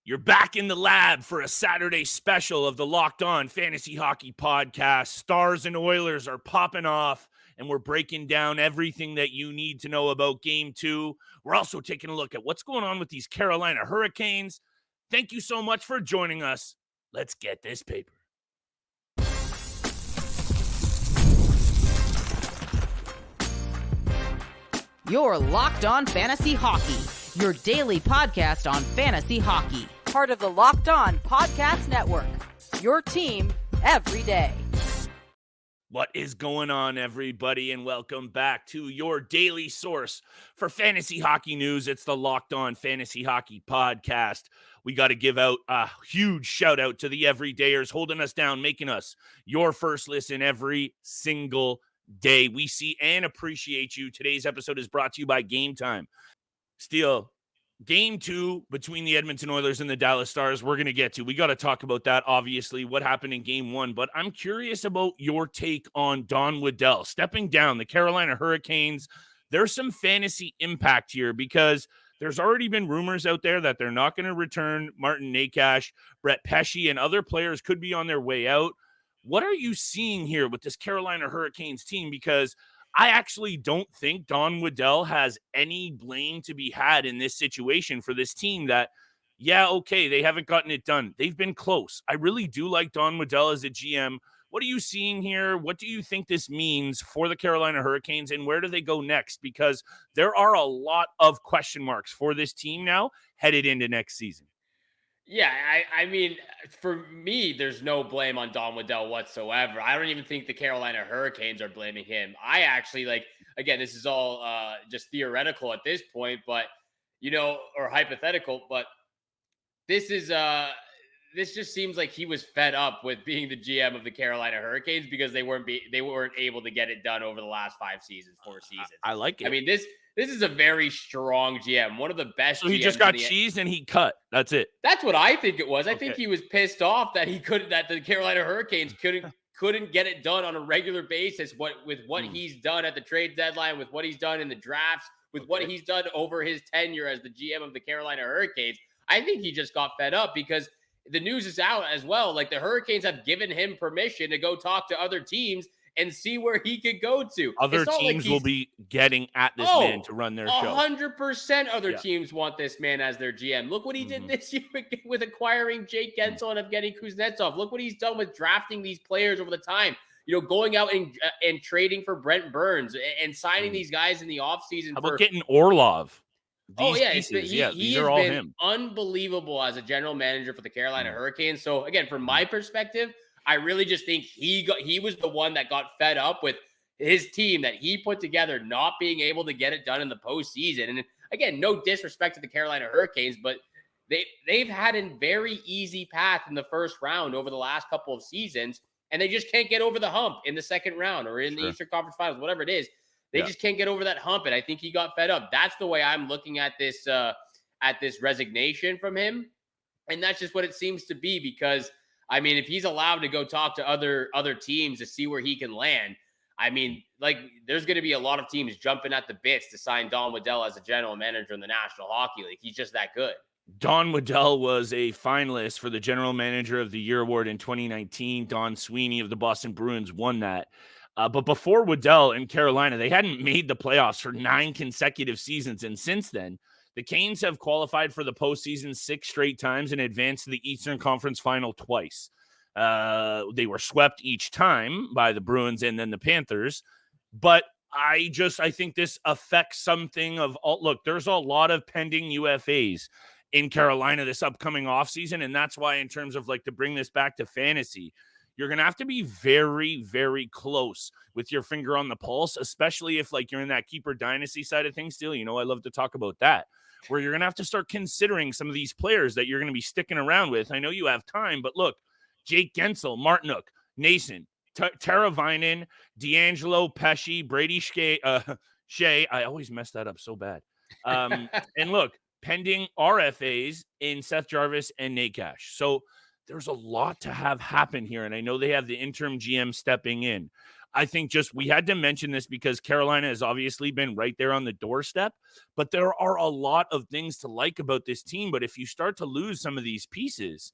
You're back in the lab for a Saturday special of the Locked On Fantasy Hockey Podcast. Stars and Oilers are popping off, and we're breaking down everything that you need to know about Game 2. We're also taking a look at what's going on with these Carolina Hurricanes. Thank you so much for joining us. Let's get this paper. You're Locked On Fantasy Hockey, your daily podcast on fantasy hockey. Part of the Locked On Podcast Network, your team every day. What is going on, everybody, and welcome back to your daily source for fantasy hockey news. It's the Locked On Fantasy Hockey Podcast. We got to give out a huge shout out to the everydayers holding us down, making us your first listen every single day. We see and appreciate you. Today's episode is brought to you by Game Time. Still, Game 2 between the Edmonton Oilers and the Dallas Stars, we're going to get to. We got to talk about that, obviously, what happened in Game 1. But I'm curious about your take on Don Waddell stepping down. The Carolina Hurricanes, there's some fantasy impact here because there's already been rumors out there that they're not going to return Martin Necas, Brett Pesce, and other players could be on their way out. What are you seeing here with this Carolina Hurricanes team? Because I actually don't think Don Waddell has any blame to be had in this situation for this team that, yeah, okay, they haven't gotten it done. They've been close. I really do like Don Waddell as a GM. What are you seeing here? What do you think this means for the Carolina Hurricanes, and where do they go next? Because there are a lot of question marks for this team now headed into next season. Yeah, I mean, for me, there's no blame on Don Waddell whatsoever. I don't even think the Carolina Hurricanes are blaming him. I actually, again, this is all just theoretical at this point, but, or hypothetical, but this just seems like he was fed up with being the GM of the Carolina Hurricanes because they weren't able to get it done over the last 4 seasons. I like it. I mean, this is a very strong GM, one of the best. So he GMs just got cheesed and he cut. That's it. That's what I think it was. I think he was pissed off that that the Carolina Hurricanes couldn't get it done on a regular basis. With what he's done at the trade deadline, with what he's done in the drafts, with what he's done over his tenure as the GM of the Carolina Hurricanes. I think he just got fed up because the news is out as well. Like, the Hurricanes have given him permission to go talk to other teams and see where he could go to. Other teams will be getting at this man to run their show. 100% other teams want this man as their GM. Look what he did this year with acquiring Jake Guentzel and Evgeny Kuznetsov. Look what he's done with drafting these players over the time. Going out and trading for Brent Burns and signing these guys in the offseason. How about getting Orlov? He's been him. Unbelievable as a general manager for the Carolina Hurricanes. So, again, from my perspective, I really just think he was the one that got fed up with his team that he put together not being able to get it done in the postseason. And again, no disrespect to the Carolina Hurricanes, but they've had a very easy path in the first round over the last couple of seasons, and they just can't get over the hump in the second round or in the Eastern Conference Finals, whatever it is. They just can't get over that hump, and I think he got fed up. That's the way I'm looking at this resignation from him, and that's just what it seems to be because – I mean, if he's allowed to go talk to other teams to see where he can land, I mean, there's going to be a lot of teams jumping at the bits to sign Don Waddell as a general manager in the National Hockey League. He's just that good. Don Waddell was a finalist for the General Manager of the Year award in 2019. Don Sweeney of the Boston Bruins won that. But before Waddell in Carolina, they hadn't made the playoffs for 9 consecutive seasons. And since then, the Canes have qualified for the postseason 6 straight times and advanced to the Eastern Conference Final twice. They were swept each time by the Bruins and then the Panthers. But I think this affects something of, look, there's a lot of pending UFAs in Carolina this upcoming offseason. And that's why, in terms of to bring this back to fantasy, you're going to have to be very, very close with your finger on the pulse, especially if you're in that keeper dynasty side of things still. I love to talk about that, where you're going to have to start considering some of these players that you're going to be sticking around with. I know you have time, but look, Jake Guentzel, Martinook, Nason, Teravainen, D'Angelo, Pesce, Brady Skjei. I always mess that up so bad. And look, pending RFAs in Seth Jarvis and Necas. So there's a lot to have happen here, and I know they have the interim GM stepping in. I think just we had to mention this because Carolina has obviously been right there on the doorstep, but there are a lot of things to like about this team. But if you start to lose some of these pieces,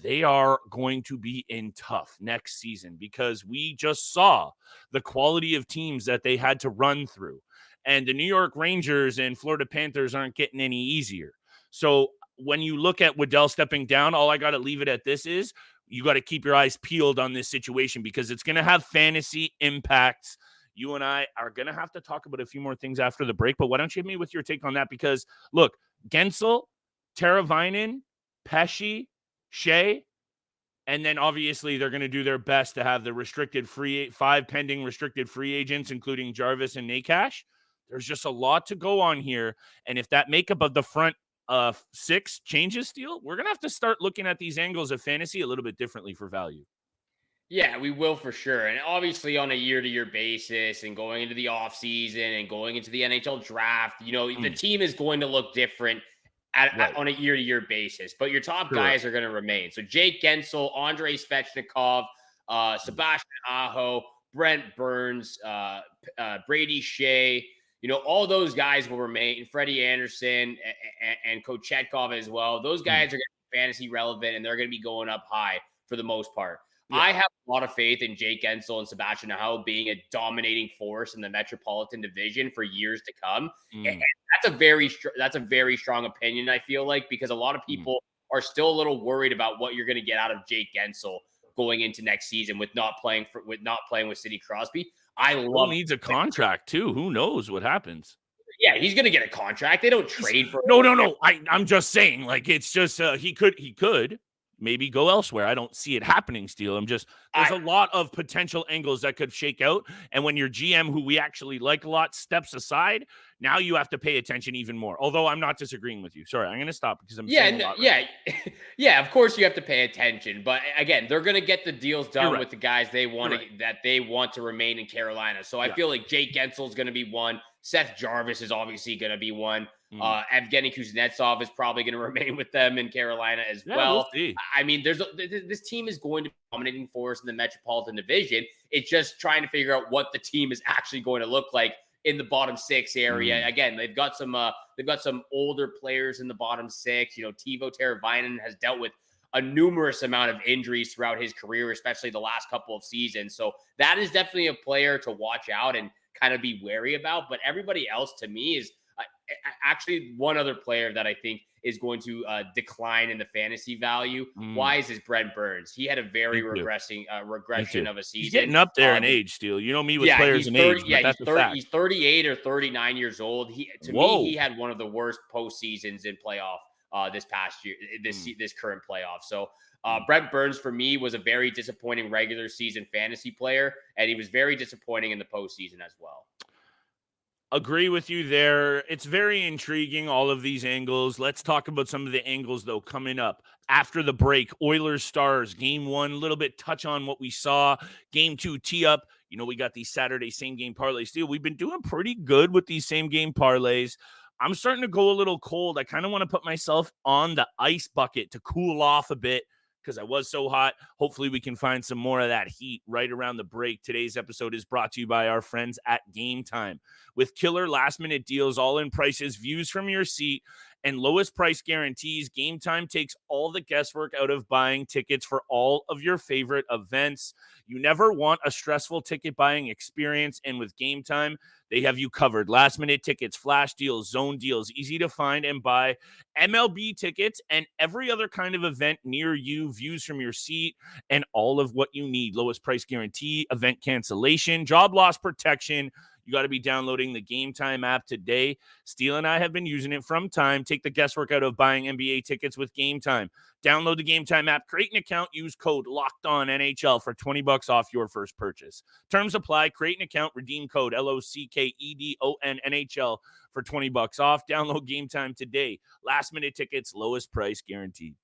they are going to be in tough next season because we just saw the quality of teams that they had to run through. And the New York Rangers and Florida Panthers aren't getting any easier. So when you look at Waddell stepping down, all I got to leave it at this is you got to keep your eyes peeled on this situation because it's going to have fantasy impacts. You and I are going to have to talk about a few more things after the break, but why don't you hit me with your take on that? Because look, Guentzel, Teravainen, Pesce, Skjei, and then obviously they're going to do their best to have the 5 pending restricted free agents, including Jarvis and Necas. There's just a lot to go on here. And if that makeup of the front 6 changes, Steele, we're going to have to start looking at these angles of fantasy a little bit differently for value. Yeah, we will for sure. And obviously on a year-to-year basis and going into the offseason and going into the NHL draft, the team is going to look different on a year-to-year basis. But your top guys are going to remain. So Jake Guentzel, Andrei Svechnikov, Sebastian Aho, Brent Burns, Brady Skjei, all those guys will remain. Freddie Anderson and Kochetkov as well. Those guys are going to be fantasy relevant, and they're going to be going up high for the most part. Yeah. I have a lot of faith in Jake Guentzel and Sebastian Aho being a dominating force in the Metropolitan Division for years to come. And that's a very strong opinion, I feel like, because a lot of people are still a little worried about what you're going to get out of Jake Guentzel going into next season with not playing with Sidney Crosby. He needs a contract too. Who knows what happens? Yeah, he's going to get a contract. They don't trade for No. I'm just saying, like, it's just he could maybe go elsewhere. I don't see it happening, Steele. There's a lot of potential angles that could shake out. And when your GM, who we actually like a lot, steps aside, now you have to pay attention even more. Although I'm not disagreeing with you. Sorry, I'm going to stop because I'm saying a lot right now. Yeah, of course you have to pay attention. But again, they're going to get the deals done with the guys they want to remain in Carolina. So I feel like Jake Guentzel is going to be one. Seth Jarvis is obviously going to be one. Evgeny Kuznetsov is probably going to remain with them in Carolina as well. We'll see. I mean, this team is going to be a dominating force in the Metropolitan Division. It's just trying to figure out what the team is actually going to look like in the bottom 6 area. Again, they've got some older players in the bottom 6. Teuvo Teravainen has dealt with a numerous amount of injuries throughout his career, especially the last couple of seasons. So that is definitely a player to watch out and kind of be wary about. But everybody else, to me, is actually one other player that I think is going to decline in the fantasy value. Why is Brent Burns? He had a very regression of a season. He's getting up there in age, Steele. You know me with players in age. He's 38 or 39 years old. To me, he had one of the worst postseasons in playoff this past year, this current playoff. So Brent Burns, for me, was a very disappointing regular season fantasy player, and he was very disappointing in the postseason as well. Agree with you there. It's very intriguing, all of these angles. Let's talk about some of the angles, though, coming up after the break. Oilers Stars, game 1, a little bit touch on what we saw. Game 2, tee up. We got these Saturday same-game parlays. Steele, we've been doing pretty good with these same-game parlays. I'm starting to go a little cold. I kind of want to put myself on the ice bucket to cool off a bit because I was so hot. Hopefully we can find some more of that heat right around the break. Today's episode is brought to you by our friends at Game Time. With killer last-minute deals, all-in prices, views from your seat, and lowest price guarantees, Game Time takes all the guesswork out of buying tickets for all of your favorite events. You never want a stressful ticket buying experience, and with Game Time, they have you covered. Last-minute tickets, flash deals, zone deals, easy to find and buy, MLB tickets, and every other kind of event near you, views from your seat, and all of what you need. Lowest price guarantee, event cancellation, job loss protection. You got to be downloading the Game Time app today. Steele and I have been using it from time. Take the guesswork out of buying NBA tickets with Game Time. Download the Game Time app, create an account, use code LOCKEDONNHL for $20 off your first purchase. Terms apply. Create an account, redeem code LOCKEDONNHL for $20 off. Download Game Time today. Last minute tickets, lowest price guaranteed.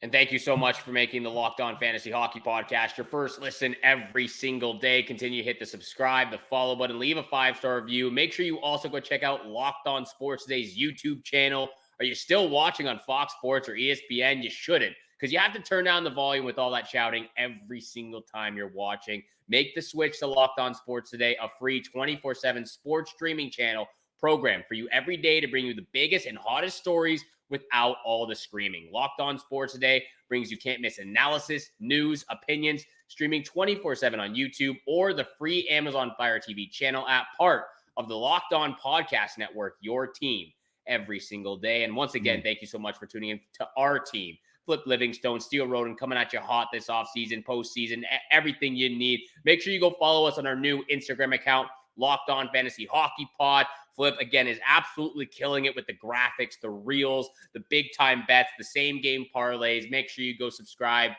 And thank you so much for making the Locked On Fantasy Hockey Podcast your first listen every single day. Continue to hit the subscribe, the follow button, leave a 5-star review. Make sure you also go check out Locked On Sports Today's YouTube channel. Are you still watching on Fox Sports or ESPN? You shouldn't, because you have to turn down the volume with all that shouting every single time you're watching. Make the switch to Locked On Sports Today, a free 24/7 sports streaming channel program for you every day to bring you the biggest and hottest stories without all the screaming. Locked On Sports Today brings you can't miss analysis, news, opinions, streaming 24/7 on YouTube or the free Amazon Fire TV channel app, part of the Locked On Podcast Network, your team every single day. And once again, thank you so much for tuning in to our team. Flip Livingstone, Steel Roden coming at you hot this offseason, postseason, everything you need. Make sure you go follow us on our new Instagram account, Locked On Fantasy Hockey Pod. Flip, again, is absolutely killing it with the graphics, the reels, the big-time bets, the same-game parlays. Make sure you go subscribe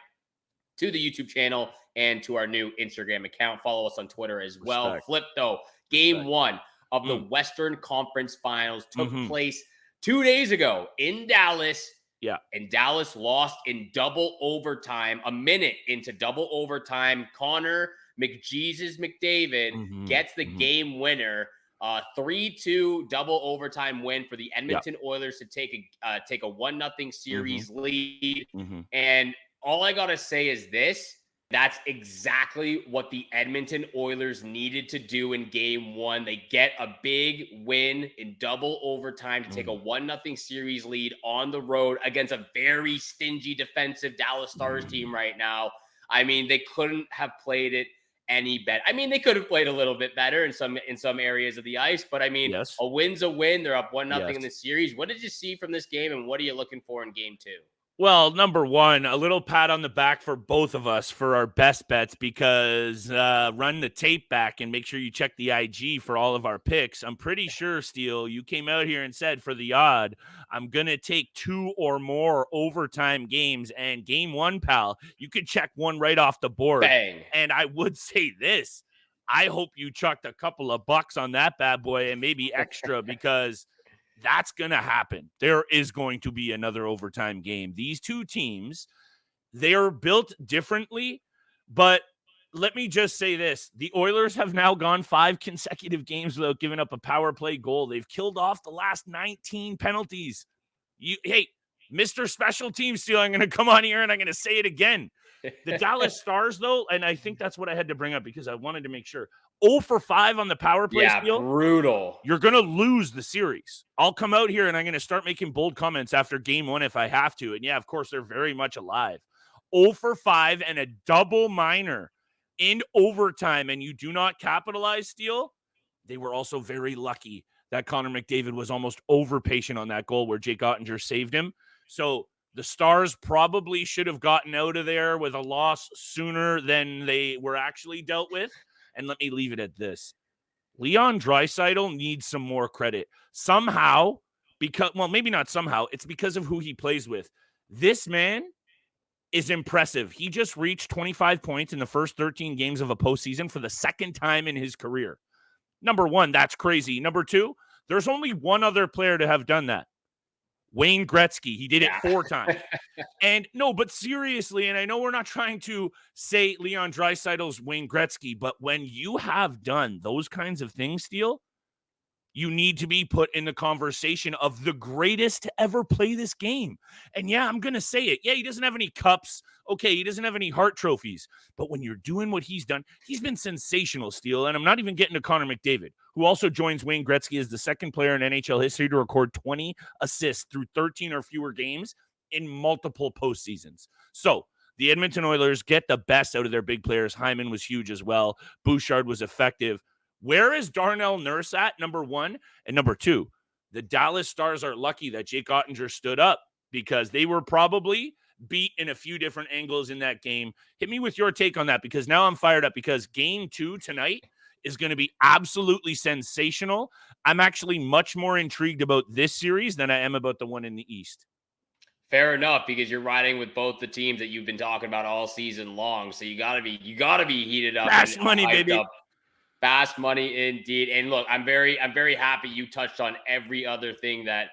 to the YouTube channel and to our new Instagram account. Follow us on Twitter as well. Respect. Flip, though, Game 1 of the Western Conference Finals took place 2 days ago in Dallas. Yeah. And Dallas lost in double overtime, a minute into double overtime. Connor McDavid gets the game winner. 3-2 double overtime win for the Edmonton Oilers to take a 1-0 series lead. And all I got to say is this. That's exactly what the Edmonton Oilers needed to do in game 1. They get a big win in double overtime to take a 1-0 series lead on the road against a very stingy defensive Dallas Stars team right now. I mean, they couldn't have played it any better. I mean, they could have played a little bit better in some areas of the ice, but I mean, a win's a win. They're up 1-0 in the series. What did you see from this game, and what are you looking for in game 2? Well, number one, a little pat on the back for both of us for our best bets, because run the tape back and make sure you check the IG for all of our picks. I'm pretty sure, Steele, you came out here and said for the odd, I'm going to take 2 or more overtime games. And game 1, pal, you could check one right off the board. Bang. And I would say this. I hope you chucked a couple of bucks on that bad boy and maybe extra, because that's going to happen. There is going to be another overtime game. These two teams, they are built differently, but let me just say this. The Oilers have now gone 5 consecutive games without giving up a power play goal. They've killed off the last 19 penalties. Hey, Mr. Special Teams Steele, I'm going to come on here and I'm going to say it again. The Dallas Stars, though, and I think that's what I had to bring up because I wanted to make sure. 0 for 5 on the power play, Steele. Brutal. You're going to lose the series. I'll come out here and I'm going to start making bold comments after game 1 if I have to. And yeah, of course, they're very much alive. 0 for 5 and a double minor in overtime, and you do not capitalize, Steele. They were also very lucky that Connor McDavid was almost over patient on that goal where Jake Guentzel saved him. So the Stars probably should have gotten out of there with a loss sooner than they were actually dealt with. And let me leave it at this. Leon Draisaitl needs some more credit. Somehow, maybe not somehow, it's because of who he plays with. This man is impressive. He just reached 25 points in the first 13 games of a postseason for the second time in his career. Number one, that's crazy. Number two, there's only one other player to have done that. Wayne Gretzky. He did it 4 times. And no, but seriously, and I know we're not trying to say Leon Draisaitl's Wayne Gretzky, but when you have done those kinds of things, Steele, you need to be put in the conversation of the greatest to ever play this game. And yeah, I'm going to say it. Yeah, he doesn't have any cups. Okay, he doesn't have any Hart trophies. But when you're doing what he's done, he's been sensational, Steele. And I'm not even getting to Connor McDavid, who also joins Wayne Gretzky as the second player in NHL history to record 20 assists through 13 or fewer games in multiple postseasons. So the Edmonton Oilers get the best out of their big players. Hyman was huge as well. Bouchard was effective. Where is Darnell Nurse at, number one? And number two, the Dallas Stars are lucky that Jake Oettinger stood up because they were probably beat in a few different angles in that game. Hit me with your take on that, because now I'm fired up, because game 2 tonight is going to be absolutely sensational. I'm actually much more intrigued about this series than I am about the one in the East. Fair enough, because you're riding with both the teams that you've been talking about all season long. So you gotta be heated up. Fast money, baby. Up. Fast money indeed. And look, I'm very happy you touched on every other thing that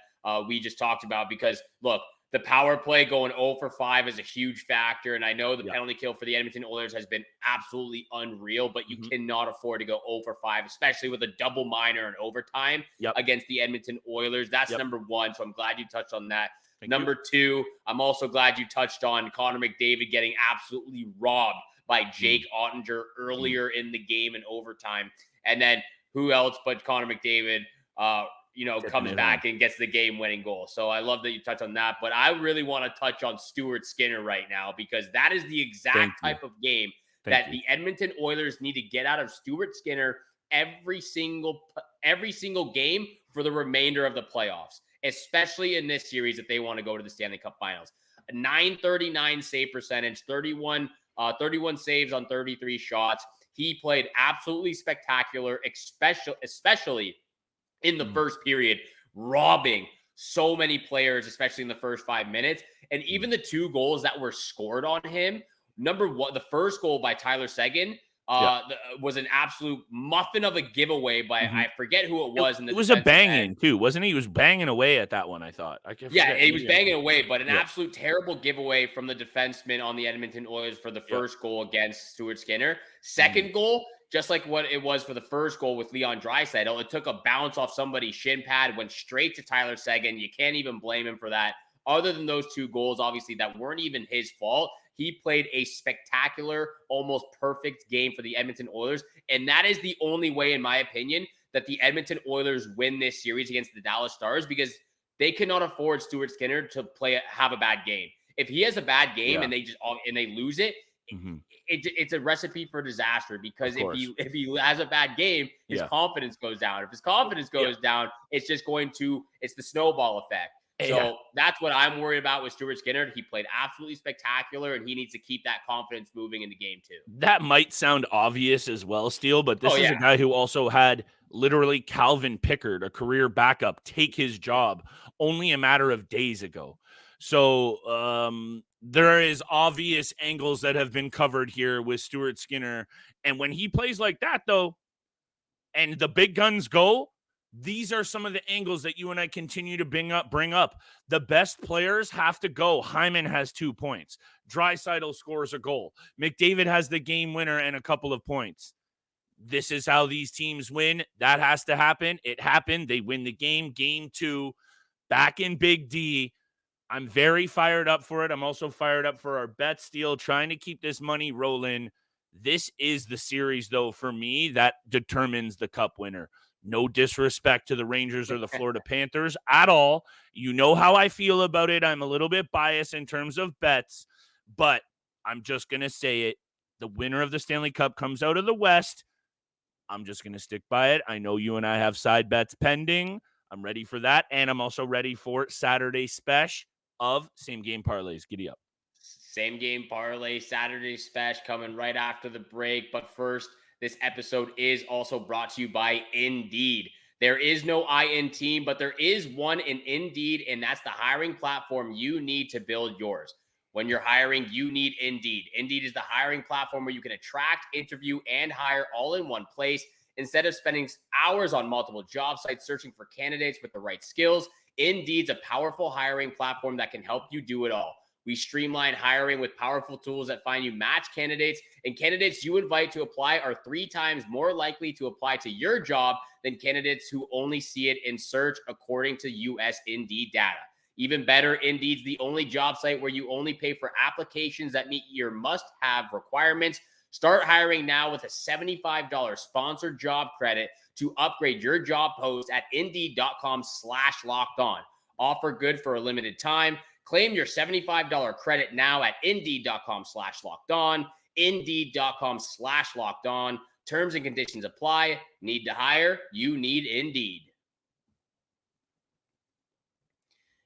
we just talked about, because look, The power play going 0 for 5 is a huge factor. And I know the Yep. penalty kill for the Edmonton Oilers has been absolutely unreal, but you Mhm. cannot afford to go 0 for 5, especially with a double minor in overtime Yep. against the Edmonton Oilers. That's Yep. number one. So I'm glad you touched on that. Thank Number two, I'm also glad you touched on Connor McDavid getting absolutely robbed by Jake Ottinger earlier in the game in overtime. And then who else but Connor McDavid, comes back and gets the game-winning goal. So I love that you touch on that. But I really want to touch on Stuart Skinner right now, because that is the exact type of game that the Edmonton Oilers need to get out of Stuart Skinner every single game for the remainder of the playoffs, especially in this series if they want to go to the Stanley Cup Finals. A .939 save percentage, 31 saves on 33 shots. He played absolutely spectacular, especially in the first period, robbing so many players, especially in the first 5 minutes. And even the 2 goals that were scored on him, number one, the first goal by Tyler Seguin was an absolute muffin of a giveaway by, I forget who it was. It was a banging too, wasn't he? He was banging away at that one, I thought. He was banging away, but an absolute terrible giveaway from the defenseman on the Edmonton Oilers for the first goal against Stuart Skinner. Second goal, just like what it was for the first goal with Leon Draisaitl, it took a bounce off somebody's shin pad, went straight to Tyler Seguin. You can't even blame him for that. Other than those 2 goals, obviously, that weren't even his fault. He played a spectacular, almost perfect game for the Edmonton Oilers. And that is the only way, in my opinion, that the Edmonton Oilers win this series against the Dallas Stars, because they cannot afford Stuart Skinner to have a bad game. If he has a bad game and they lose it, it's a recipe for disaster, because if he has a bad game, his confidence goes down. If his confidence goes down, it's the snowball effect. So that's what I'm worried about with Stuart Skinner. He played absolutely spectacular, and he needs to keep that confidence moving into game 2. That might sound obvious as well, Steele, but this is a guy who also had literally Calvin Pickard, a career backup, take his job only a matter of days ago. So there is obvious angles that have been covered here with Stuart Skinner. And when he plays like that, though, and the big guns go, these are some of the angles that you and I continue to bring up. The best players have to go. Hyman has 2 points. Draisaitl scores a goal. McDavid has the game winner and a couple of points. This is how these teams win. That has to happen. It happened. They win the game. Game 2, back in Big D. I'm very fired up for it. I'm also fired up for our bet, Steele, trying to keep this money rolling. This is the series, though, for me, that determines the cup winner. No disrespect to the Rangers or the Florida Panthers at all. You know how I feel about it. I'm a little bit biased in terms of bets, but I'm just going to say it. The winner of the Stanley Cup comes out of the West. I'm just going to stick by it. I know you and I have side bets pending. I'm ready for that. And I'm also ready for Saturday special of same game parlays. Giddy up. Same game parlay, Saturday special coming right after the break. But first, this episode is also brought to you by Indeed. There is no I in team, but there is one in Indeed, and that's the hiring platform you need to build yours. When you're hiring, you need Indeed. Indeed is the hiring platform where you can attract, interview, and hire all in one place. Instead of spending hours on multiple job sites searching for candidates with the right skills, Indeed's a powerful hiring platform that can help you do it all. We streamline hiring with powerful tools that find you match candidates, and candidates you invite to apply are 3 times more likely to apply to your job than candidates who only see it in search, according to US Indeed data. Even better, Indeed's the only job site where you only pay for applications that meet your must-have requirements. Start hiring now with a $75 sponsored job credit to upgrade your job post at Indeed.com/lockedon. Offer good for a limited time. Claim your $75 credit now at Indeed.com/lockedon. Indeed.com/lockedon. Terms and conditions apply. Need to hire? You need Indeed.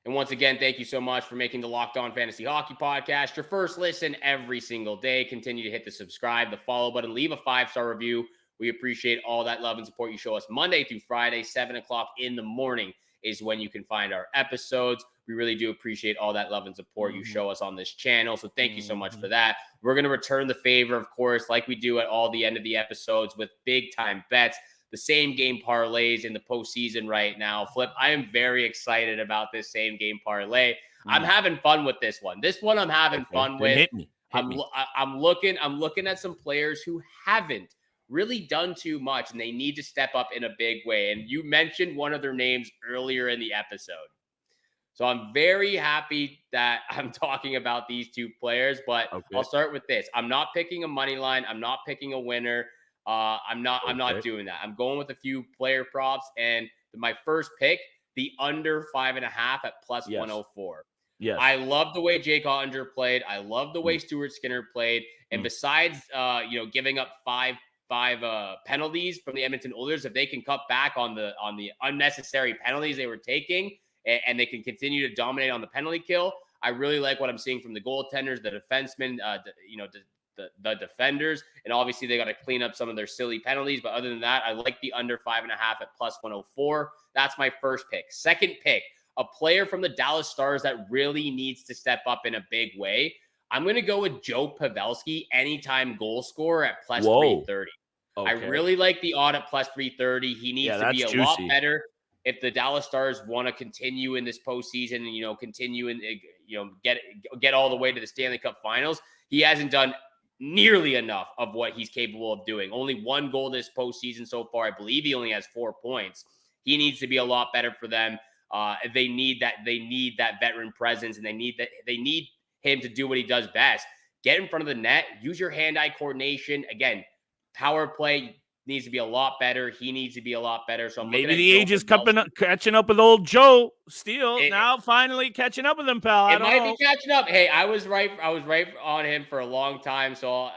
And once again, thank you so much for making the Locked On Fantasy Hockey Podcast your first listen every single day. Continue to hit the subscribe, the follow button, leave a 5-star review. We appreciate all that love and support you show us Monday through Friday, 7 o'clock in the morning is when you can find our episodes. We really do appreciate all that love and support you show us on this channel. So thank you so much for that. We're going to return the favor, of course, like we do at all the end of the episodes with big time bets. the same game parlays in the postseason right now. Flip, I am very excited about this same game parlay. I'm having fun with this one. This one I'm having fun with. Hit me. I'm looking at some players who haven't really done too much, and they need to step up in a big way. And you mentioned one of their names earlier in the episode. So I'm very happy that I'm talking about these two players, but I'll start with this. I'm not picking a money line. I'm not picking a winner. I'm not doing that. I'm going with a few player props, and my first pick, the under 5.5 at plus 104. Yes. I love the way Jake Guentzel played. I love the way Stuart Skinner played. And besides, giving up five penalties from the Edmonton Oilers, if they can cut back on the unnecessary penalties they were taking, and they can continue to dominate on the penalty kill, I really like what I'm seeing from the goaltenders, the defensemen, the defenders, and obviously they got to clean up some of their silly penalties. But other than that, I like the under 5.5 at plus 104. That's my first pick. Second pick, a player from the Dallas Stars that really needs to step up in a big way. I'm going to go with Joe Pavelski, anytime goal scorer at plus 330. I really like the odd at plus 330. He needs to be a lot better if the Dallas Stars want to continue in this postseason and, continue and, get all the way to the Stanley Cup Finals. He hasn't done nearly enough of what he's capable of doing. Only one goal this postseason so far. I believe he only has 4 points. He needs to be a lot better for them. They need that veteran presence, and they need him to do what he does best. Get in front of the net, use your hand-eye coordination. Again, power play needs to be a lot better. He needs to be a lot better. So maybe the age is catching up with old Joe Steele. Now finally catching up with him, pal. It might be catching up. Hey, I was right on him for a long time. So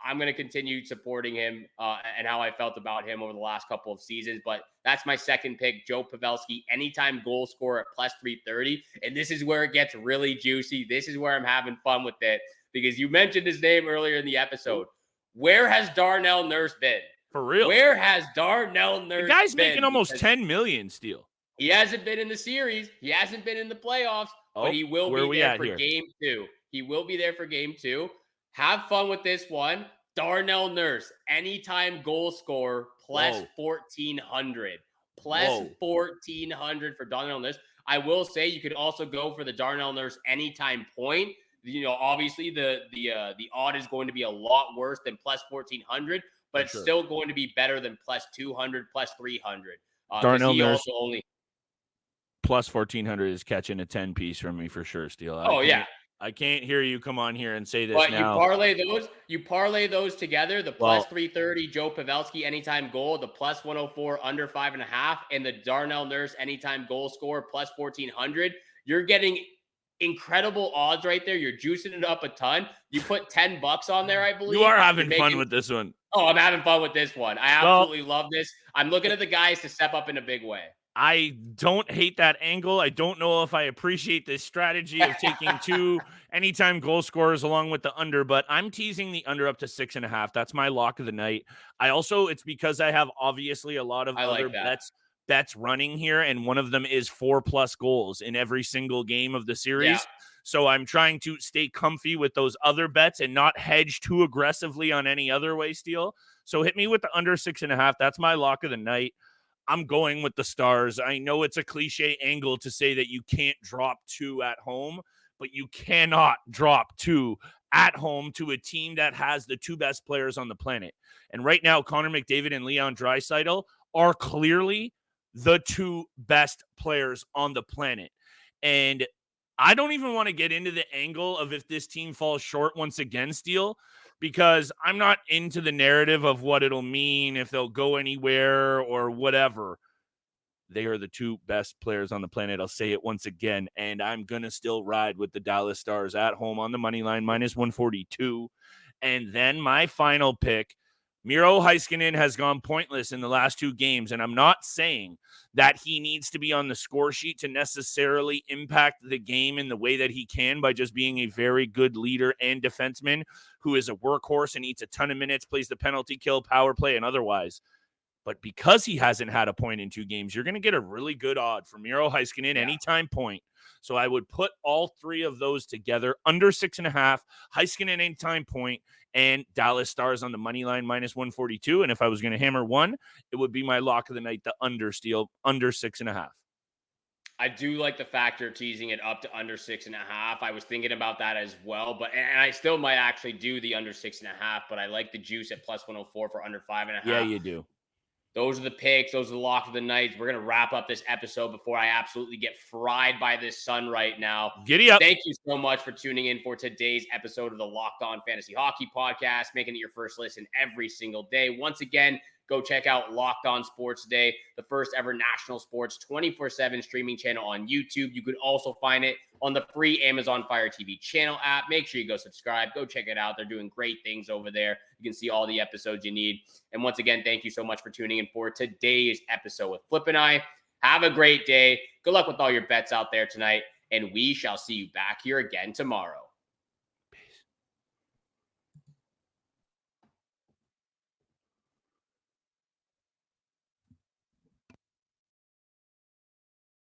I'm going to continue supporting him and how I felt about him over the last couple of seasons. But that's my second pick, Joe Pavelski, anytime goal scorer at plus 330. And this is where it gets really juicy. This is where I'm having fun with it, because you mentioned his name earlier in the episode. Where has Darnell Nurse been? For real? Where has Darnell Nurse been? The guy's making almost $10 million still. He hasn't been in the series. He hasn't been in the playoffs, but he will be there for game 2. He will be there for game 2. Have fun with this one. Darnell Nurse, anytime goal scorer, plus 1,400. Plus 1,400 for Darnell Nurse. I will say you could also go for the Darnell Nurse anytime point. Obviously the odd is going to be a lot worse than plus 1,400, but it's still going to be better than plus 200, plus 300. Darnell Nurse plus 1,400 is catching a 10-piece from me for sure, Steele. I can't hear you come on here and say this now. You parlay those together, the plus 330 Joe Pavelski anytime goal, the plus 104 under 5.5, and the Darnell Nurse anytime goal score plus 1,400. You're getting incredible odds right there. You're juicing it up a ton. You put $10 on there, I believe. You are having fun with this one. Oh, I'm having fun with this one. I absolutely love this. I'm looking at the guys to step up in a big way. I don't hate that angle. I don't know if I appreciate this strategy of taking 2 anytime goal scorers along with the under, but I'm teasing the under up to 6.5. That's my lock of the night. It's because I have obviously a lot of other bets running here, and one of them is 4+ goals in every single game of the series. Yeah. So I'm trying to stay comfy with those other bets and not hedge too aggressively on any other way, Steele. So hit me with the under 6.5. That's my lock of the night. I'm going with the Stars. I know it's a cliche angle to say that you can't drop 2 at home, but you cannot drop 2 at home to a team that has the 2 best players on the planet. And right now, Connor McDavid and Leon Draisaitl are clearly the 2 best players on the planet. And I don't even want to get into the angle of if this team falls short once again, Steele, because I'm not into the narrative of what it'll mean if they'll go anywhere or whatever. They are the 2 best players on the planet. I'll say it once again, and I'm going to still ride with the Dallas Stars at home on the money line, minus 142. And then my final pick, Miro Heiskanen has gone pointless in the last 2 games, and I'm not saying that he needs to be on the score sheet to necessarily impact the game in the way that he can by just being a very good leader and defenseman who is a workhorse and eats a ton of minutes, plays the penalty kill, power play, and otherwise. But because he hasn't had a point in 2 games, you're going to get a really good odd for Miro Heiskanen anytime point. So I would put all 3 of those together under 6.5, Heiskanen anytime point, and Dallas Stars on the money line -142. And if I was going to hammer one, it would be my lock of the night, the under 6.5. I do like the factor teasing it up to under 6.5. I was thinking about that as well, and I still might actually do the under 6.5, but I like the juice at +104 for under 5.5. Yeah, you do. Those are the picks. Those are the lock of the night. We're going to wrap up this episode before I absolutely get fried by this sun right now. Giddy up. Thank you so much for tuning in for today's episode of the Locked On Fantasy Hockey Podcast, making it your first listen every single day. Once again, go check out Locked On Sports Today, the first ever national sports 24/7 streaming channel on YouTube. You could also find it on the free Amazon Fire TV channel app. Make sure you go subscribe. Go check it out. They're doing great things over there. You can see all the episodes you need. And once again, thank you so much for tuning in for today's episode with Flip and I. Have a great day. Good luck with all your bets out there tonight. And we shall see you back here again tomorrow.